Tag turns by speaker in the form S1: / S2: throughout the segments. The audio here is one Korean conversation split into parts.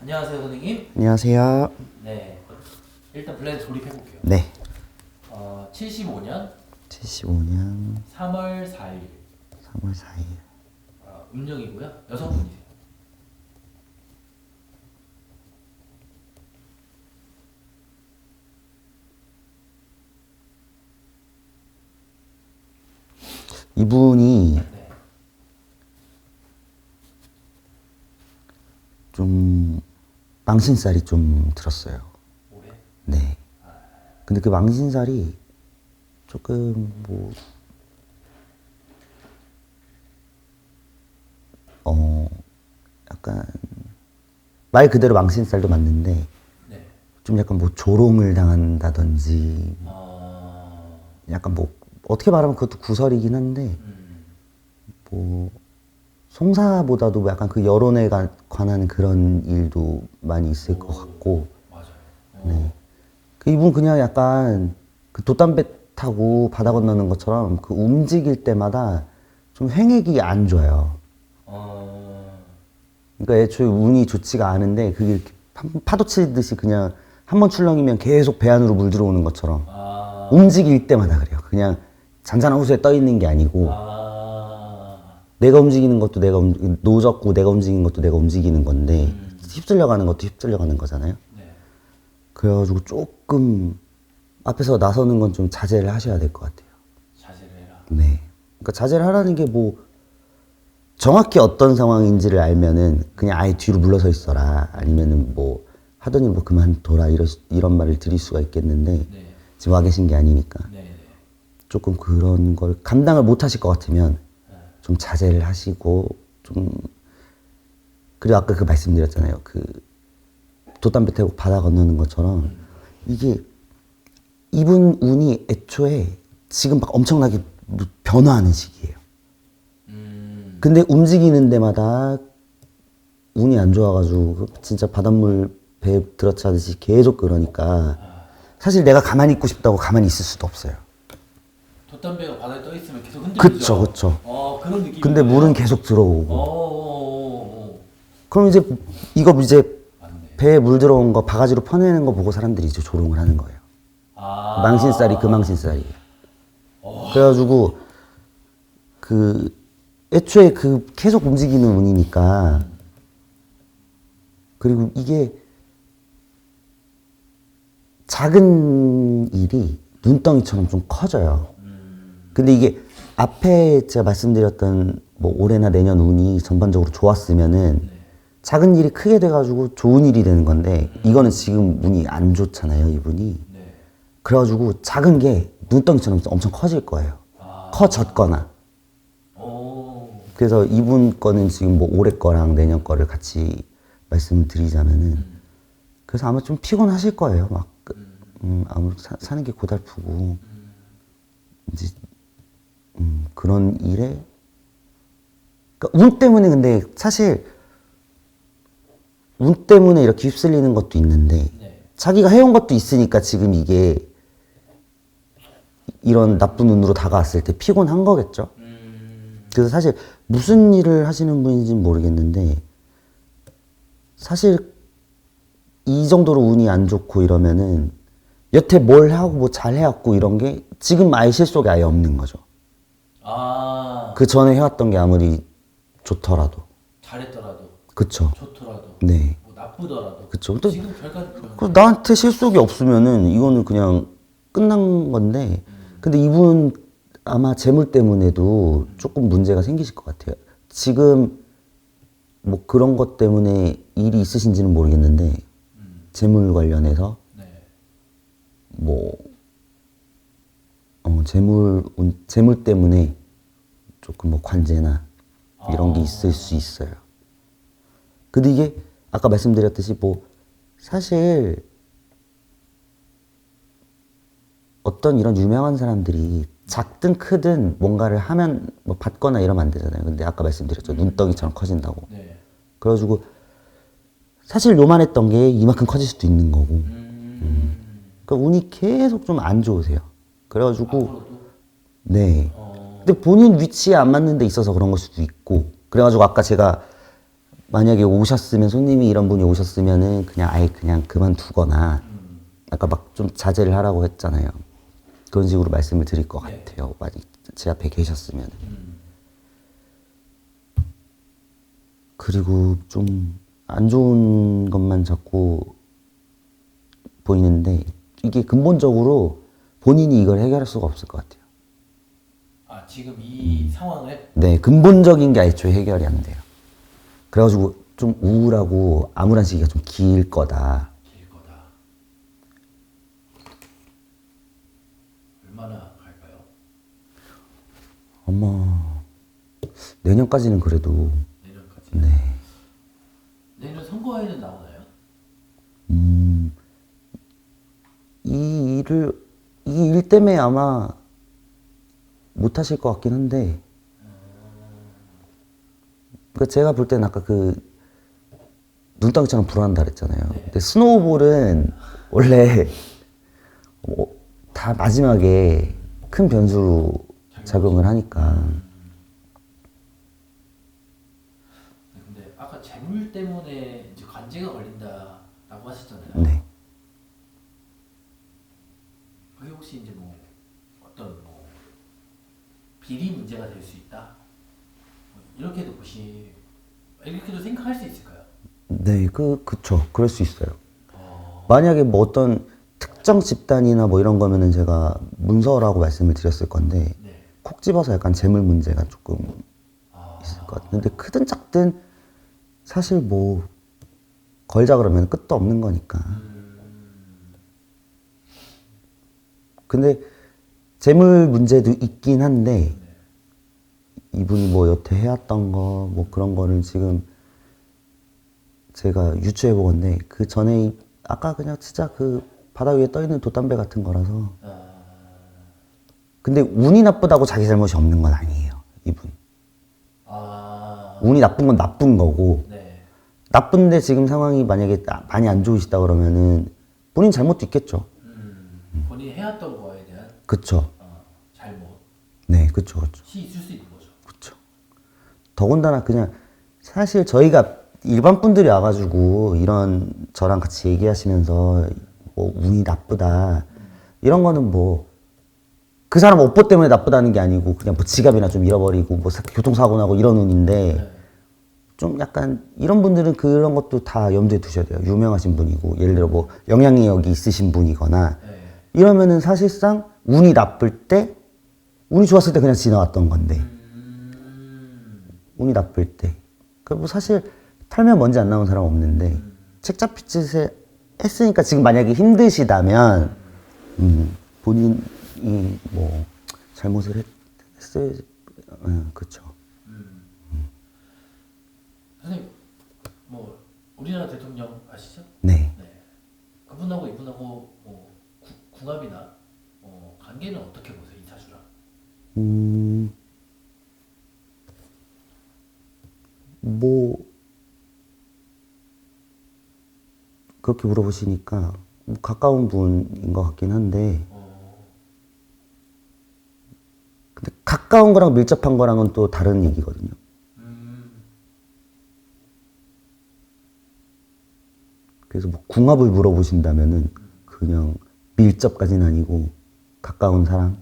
S1: 안녕하세요, 선생님.
S2: 안녕하세요.
S1: 네, 일단 블렌드 조립해볼게요.
S2: 네.
S1: 75년
S2: 75년
S1: 3월 4일
S2: 3월 4일.
S1: 음력이고요. 여성분이세요.
S2: 이분이
S1: 네.
S2: 좀 망신살이 좀 들었어요.
S1: 올해?
S2: 네. 근데 그 망신살이 조금 뭐 약간 말 그대로 망신살도 맞는데
S1: 네.
S2: 좀 약간 뭐 조롱을 당한다든지 약간 뭐 어떻게 말하면 그것도 구설이긴 한데 뭐 송사보다도 약간 그 여론에 관한 그런 일도 많이 있을 것 같고.
S1: 맞아요.
S2: 네. 그 이분 그냥 약간 그 돛담배 타고 바다 건너는 것처럼 그 움직일 때마다 좀 횡액이 안 좋아요. 그러니까 애초에 운이 좋지가 않은데 그게 이렇게 파도 치듯이 그냥 한 번 출렁이면 계속 배 안으로 물 들어오는 것처럼 움직일 때마다 그래요. 그냥 잔잔한 호수에 떠 있는 게 아니고 내가 움직이는 것도 노젓고 내가 움직이는 것도 내가 움직이는 건데 휩쓸려가는 것도 휩쓸려가는 거잖아요.
S1: 네.
S2: 그래가지고 조금 앞에서 나서는 건 좀 자제를 하셔야 될 것 같아요.
S1: 자제를 해라.
S2: 네. 그러니까 자제를 하라는 게 뭐 정확히 어떤 상황인지를 알면은 그냥 아예 뒤로 물러서 있어라. 아니면은 뭐 하더니 뭐 그만둬라. 이런 말을 드릴 수가 있겠는데
S1: 네.
S2: 지금 와 계신 게 아니니까.
S1: 네. 네.
S2: 조금 그런 걸 감당을 못 하실 것 같으면 좀 자제를 하시고 좀 그리고 아까 그 말씀드렸잖아요. 그 돛담배 태우고 바다 건너는 것처럼 이게 이분 운이 애초에 지금 막 엄청나게 변화하는 시기예요. 근데 움직이는 데마다 운이 안 좋아가지고 진짜 바닷물 배에 들어차듯이 계속 그러니까 사실 내가 가만히 있고 싶다고 가만히 있을 수도 없어요.
S1: 돛담배가 바다에 떠 있으면 계속 흔들리죠.
S2: 그쵸.
S1: 그런 느낌.
S2: 근데 물은 계속 들어오고. 그럼 이제
S1: 맞네.
S2: 배에 물 들어온 거 바가지로 퍼내는 거 보고 사람들이 이제 조롱을 하는 거예요. 망신살이 그 망신살이. 그래가지고 그 애초에 그 계속 움직이는 운이니까 그리고 이게 작은 일이 눈덩이처럼 좀 커져요. 근데 이게 앞에 제가 말씀드렸던 뭐 올해나 내년 운이 전반적으로 좋았으면은 작은 일이 크게 돼가지고 좋은 일이 되는 건데 이거는 지금 운이 안 좋잖아요, 이분이.
S1: 네.
S2: 그래가지고 작은 게 눈덩이처럼 엄청 커질 거예요. 커졌거나. 그래서 이분 거는 지금 뭐 올해 거랑 내년 거를 같이 말씀을 드리자면은 그래서 아마 좀 피곤하실 거예요. 막 아무 사는 게 고달프고 이제 그런 일에 그러니까 운 때문에 근데 사실 운 때문에 이렇게 휩쓸리는 것도 있는데
S1: 네.
S2: 자기가 해온 것도 있으니까 지금 이게 이런 나쁜 운으로 다가왔을 때 피곤한 거겠죠. 그래서 사실 무슨 일을 하시는 분인지는 모르겠는데 사실 이 정도로 운이 안 좋고 이러면은 여태 뭘 하고 뭐 잘 해왔고 이런 게 지금 아예 실속에 아예 없는 거죠. 그 전에 해왔던 게 아무리 좋더라도.
S1: 잘했더라도.
S2: 그쵸.
S1: 좋더라도.
S2: 네.
S1: 뭐 나쁘더라도.
S2: 그쵸. 근데
S1: 지금 별거
S2: 그 나한테 실속이 없으면은 이거는 그냥 끝난 건데 근데 이분 아마 재물 때문에도 조금 문제가 생기실 것 같아요. 지금 뭐 그런 것 때문에 일이 있으신지는 모르겠는데 재물 관련해서
S1: 네.
S2: 뭐 재물 때문에 조금 뭐 관제나 이런 게 있을 수 있어요. 근데 이게 아까 말씀드렸듯이 뭐 사실 어떤 이런 유명한 사람들이 작든 크든 뭔가를 하면 뭐 받거나 이러면 안 되잖아요. 근데 아까 말씀드렸죠. 눈덩이처럼 커진다고.
S1: 네.
S2: 그래가지고 사실 요만했던 게 이만큼 커질 수도 있는 거고. 그러니까 운이 계속 좀 안 좋으세요. 그래가지고
S1: 앞으로도.
S2: 네. 근데 본인 위치에 안 맞는 데 있어서 그런 걸 수도 있고. 그래가지고 아까 제가 만약에 오셨으면 손님이 이런 분이 오셨으면은 그냥 아예 그냥 그만두거나 아까 막 좀 자제를 하라고 했잖아요. 그런 식으로 말씀을 드릴 것
S1: 네.
S2: 같아요. 만약 제 앞에 계셨으면. 그리고 좀 안 좋은 것만 자꾸 보이는데 이게 근본적으로 본인이 이걸 해결할 수가 없을 것 같아요.
S1: 아 지금 이 상황을
S2: 네, 근본적인 게 애초에 해결이 안 돼요. 그래가지고 좀 우울하고 암울한 시기가 좀 길 거다.
S1: 길 거다. 얼마나 갈까요?
S2: 아마 내년까지는 그래도
S1: 내년까지.
S2: 네.
S1: 내년 선거에는 나오나요?
S2: 이 일 때문에 아마 못 하실 것 같긴 한데 그러니까 제가 볼 때는 아까 그 눈덩이처럼 불어난다 그랬잖아요. 근데 스노우볼은 원래 다 마지막에 큰 변수로 작용을 하니까
S1: 근데 아까 재물 때문에 이제 관제가 걸린다라고 하셨잖아요.
S2: 네.
S1: 그게 혹시 이제 뭐 어떤 뭐 비리 문제가 될 수 있다. 뭐 이렇게도 이렇게도 생각할 수 있을까요?
S2: 네, 그쵸. 그럴 수 있어요. 만약에 뭐 어떤 특정 집단이나 뭐 이런 거면은 제가 문서라고 말씀을 드렸을 건데,
S1: 네.
S2: 콕 집어서 약간 재물 문제가 조금 있을 것 같은데, 크든 작든 사실 뭐, 걸자 그러면 끝도 없는 거니까. 근데 재물 문제도 있긴 한데, 이분이 뭐 여태 해왔던 거, 뭐 그런 거를 지금 제가 유추해 보건데 그 전에 아까 그냥 진짜 그 바다 위에 떠 있는 돛담배 같은 거라서. 근데 운이 나쁘다고 자기 잘못이 없는 건 아니에요, 이분. 운이 나쁜 건 나쁜 거고.
S1: 네.
S2: 나쁜데 지금 상황이 만약에 많이 안 좋으시다 그러면은 본인 잘못도 있겠죠.
S1: 본인이 해왔던 거에 대한
S2: 그쵸.
S1: 잘못이
S2: 네, 그쵸.
S1: 있을 수 있는 거죠.
S2: 그쵸. 더군다나 그냥 사실 저희가 일반 분들이 와가지고 이런 저랑 같이 얘기하시면서 뭐 운이 나쁘다 이런 거는 뭐 그 사람 업보 때문에 나쁘다는 게 아니고 그냥 뭐 지갑이나 좀 잃어버리고 뭐 교통사고 나고 이런 운인데 좀 약간 이런 분들은 그런 것도 다 염두에 두셔야 돼요. 유명하신 분이고 예를 들어 뭐 영향력이 있으신 분이거나 이러면은 사실상 운이 나쁠 때 운이 좋았을 때 그냥 지나왔던 건데 운이 나쁠 때 그 뭐 사실 털면 먼지 안 나오는 사람 없는데 책잡이짓을 했으니까 지금 만약에 힘드시다면 본인이 뭐 잘못을 했을 그쵸.
S1: 선생님, 뭐 우리나라 대통령 아시죠?
S2: 네.
S1: 네. 그분하고 이분하고 뭐 궁합이나 관계는 어떻게 보세요, 이사주랑?
S2: 뭐 그렇게 물어보시니까 뭐 가까운 분인 것 같긴 한데 근데 가까운 거랑 밀접한 거랑은 또 다른 얘기거든요. 그래서 뭐 궁합을 물어보신다면은 그냥 밀접까지는 아니고 가까운 사람.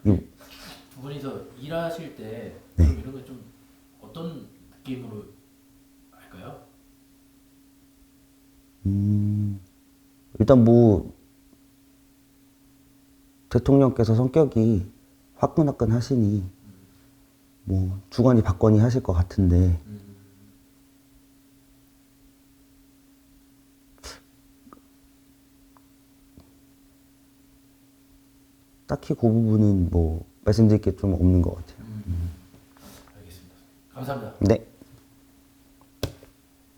S1: 두 분이서 일하실 때
S2: 네.
S1: 그럼 이런 거 좀 어떤 느낌으로 할까요?
S2: 일단 뭐 대통령께서 성격이 화끈화끈하시니 뭐 주거니 받거니 하실 것 같은데 딱히 그 부분은 뭐 말씀드릴 게 좀 없는 것 같아요.
S1: 알겠습니다. 감사합니다.
S2: 네.